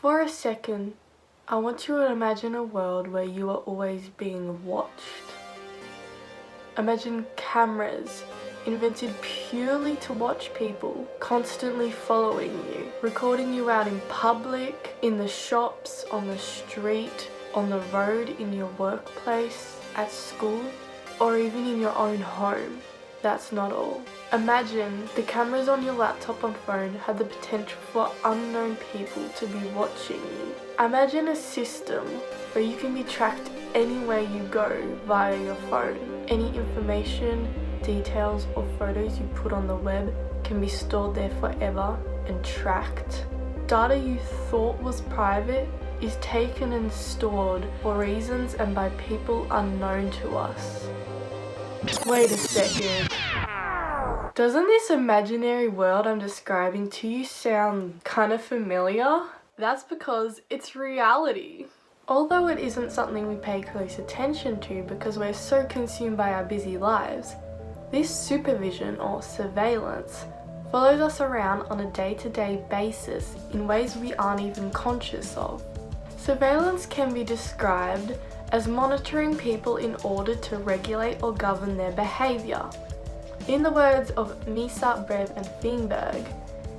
For a second, I want you to imagine a world where you are always being watched. Imagine cameras invented purely to watch people, constantly following you, recording you out in public, in the shops, on the street, on the road, in your workplace, at school, or even in your own home. That's not all. Imagine the cameras on your laptop and phone had the potential for unknown people to be watching you. Imagine a system where you can be tracked anywhere you go via your phone. Any information, details, or photos you put on the web can be stored there forever and tracked. Data you thought was private is taken and stored for reasons and by people unknown to us. Wait a second. Doesn't this imaginary world I'm describing to you sound kind of familiar? That's because it's reality. Although it isn't something we pay close attention to because we're so consumed by our busy lives, this supervision or surveillance follows us around on a day-to-day basis in ways we aren't even conscious of. Surveillance can be described as monitoring people in order to regulate or govern their behaviour. In the words of Tissot, and Feinberg,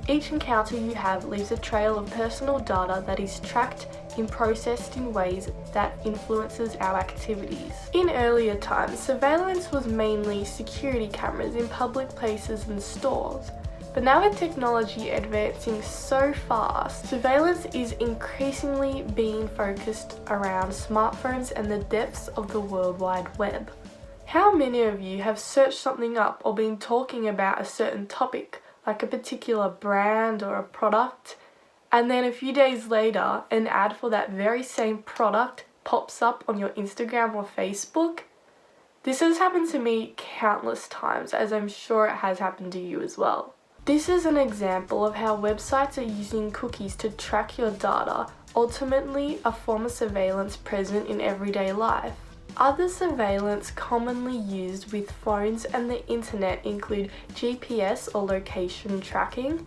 each encounter you have leaves a trail of personal data that is tracked and processed in ways that influences our activities. In earlier times, surveillance was mainly security cameras in public places and stores. But now with technology advancing so fast, surveillance is increasingly being focused around smartphones and the depths of the World Wide Web. How many of you have searched something up or been talking about a certain topic, like a particular brand or a product, and then a few days later, an ad for that very same product pops up on your Instagram or Facebook? This has happened to me countless times, as I'm sure it has happened to you as well. This is an example of how websites are using cookies to track your data, ultimately a form of surveillance present in everyday life. Other surveillance commonly used with phones and the internet include GPS or location tracking,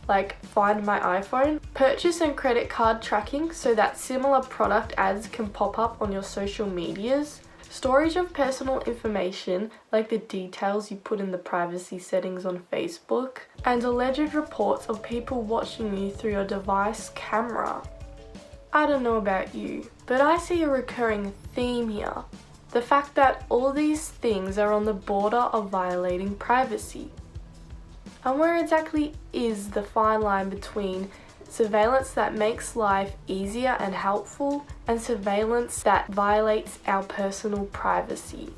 like Find My iPhone, purchase and credit card tracking so that similar product ads can pop up on your social medias, storage of personal information like the details you put in the privacy settings on Facebook, and alleged reports of people watching you through your device camera. I don't know about you, but I see a recurring theme here. The fact that all these things are on the border of violating privacy. And where exactly is the fine line between surveillance that makes life easier and helpful and surveillance that violates our personal privacy?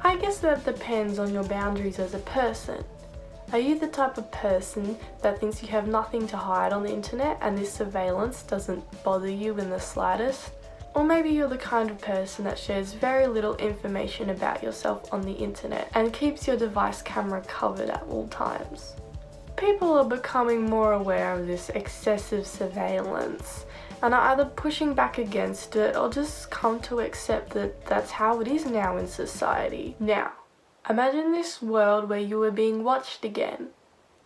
I guess that depends on your boundaries as a person. Are you the type of person that thinks you have nothing to hide on the internet and this surveillance doesn't bother you in the slightest? Or maybe you're the kind of person that shares very little information about yourself on the internet and keeps your device camera covered at all times. People are becoming more aware of this excessive surveillance and are either pushing back against it or just come to accept that that's how it is now in society. Now, imagine this world where you were being watched again,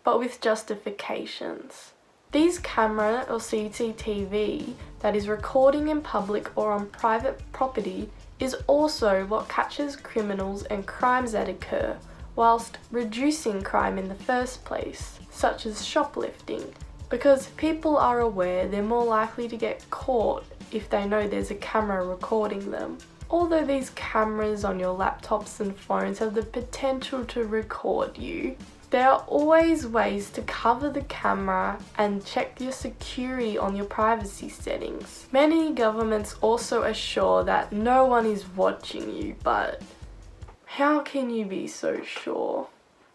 but with justifications. These camera or CCTV that is recording in public or on private property is also what catches criminals and crimes that occur, whilst reducing crime in the first place, such as shoplifting, because people are aware they're more likely to get caught if they know there's a camera recording them. Although these cameras on your laptops and phones have the potential to record you, there are always ways to cover the camera and check your security on your privacy settings. Many governments also assure that no one is watching you, but how can you be so sure?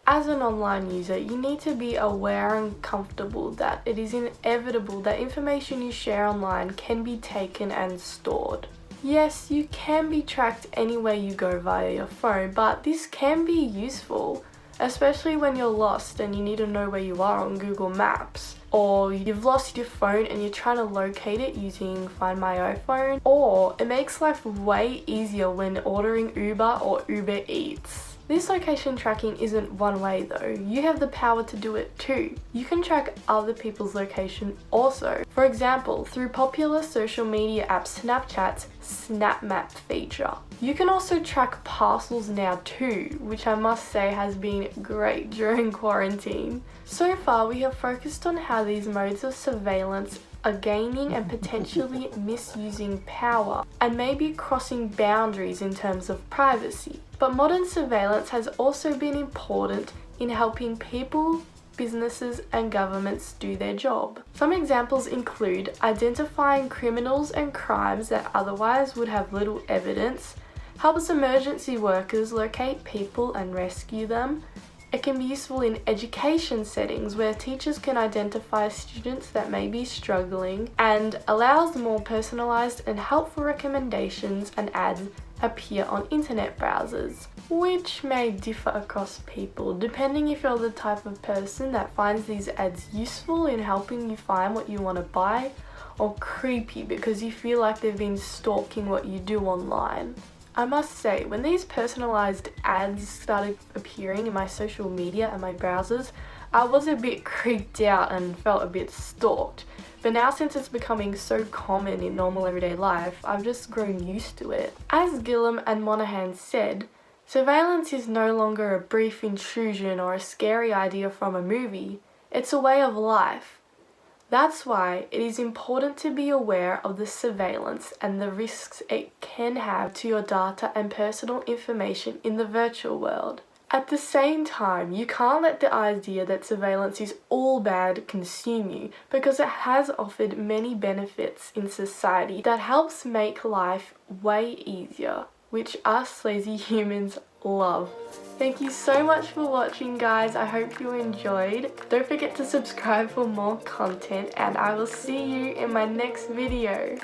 As an online user, you need to be aware and comfortable that it is inevitable that information you share online can be taken and stored. Yes, you can be tracked anywhere you go via your phone, but this can be useful, especially when you're lost and you need to know where you are on Google Maps, or you've lost your phone and you're trying to locate it using Find My iPhone, or it makes life way easier when ordering Uber or Uber Eats. This location tracking isn't one way though, you have the power to do it too. You can track other people's location also. For example, through popular social media app Snapchat's Snap Map feature. You can also track parcels now too, which I must say has been great during quarantine. So far we have focused on how these modes of surveillance are gaining and potentially misusing power and maybe crossing boundaries in terms of privacy. But modern surveillance has also been important in helping people, businesses and governments do their job. Some examples include identifying criminals and crimes that otherwise would have little evidence, helps emergency workers locate people and rescue them. It can be useful in education settings where teachers can identify students that may be struggling, and allows more personalized and helpful recommendations and ads appear on internet browsers, which may differ across people depending if you're the type of person that finds these ads useful in helping you find what you want to buy, or creepy because you feel like they've been stalking what you do online. I must say, when these personalized ads started appearing in my social media and my browsers, I was a bit creeped out and felt a bit stalked. But now, since it's becoming so common in normal everyday life, I've just grown used to it. As Gillum and Monahan said, surveillance is no longer a brief intrusion or a scary idea from a movie, it's a way of life. That's why it is important to be aware of the surveillance and the risks it can have to your data and personal information in the virtual world. At the same time, you can't let the idea that surveillance is all bad consume you, because it has offered many benefits in society that helps make life way easier, which us lazy humans love. Thank you so much for watching, guys. I hope you enjoyed. Don't forget to subscribe for more content, and I will see you in my next video.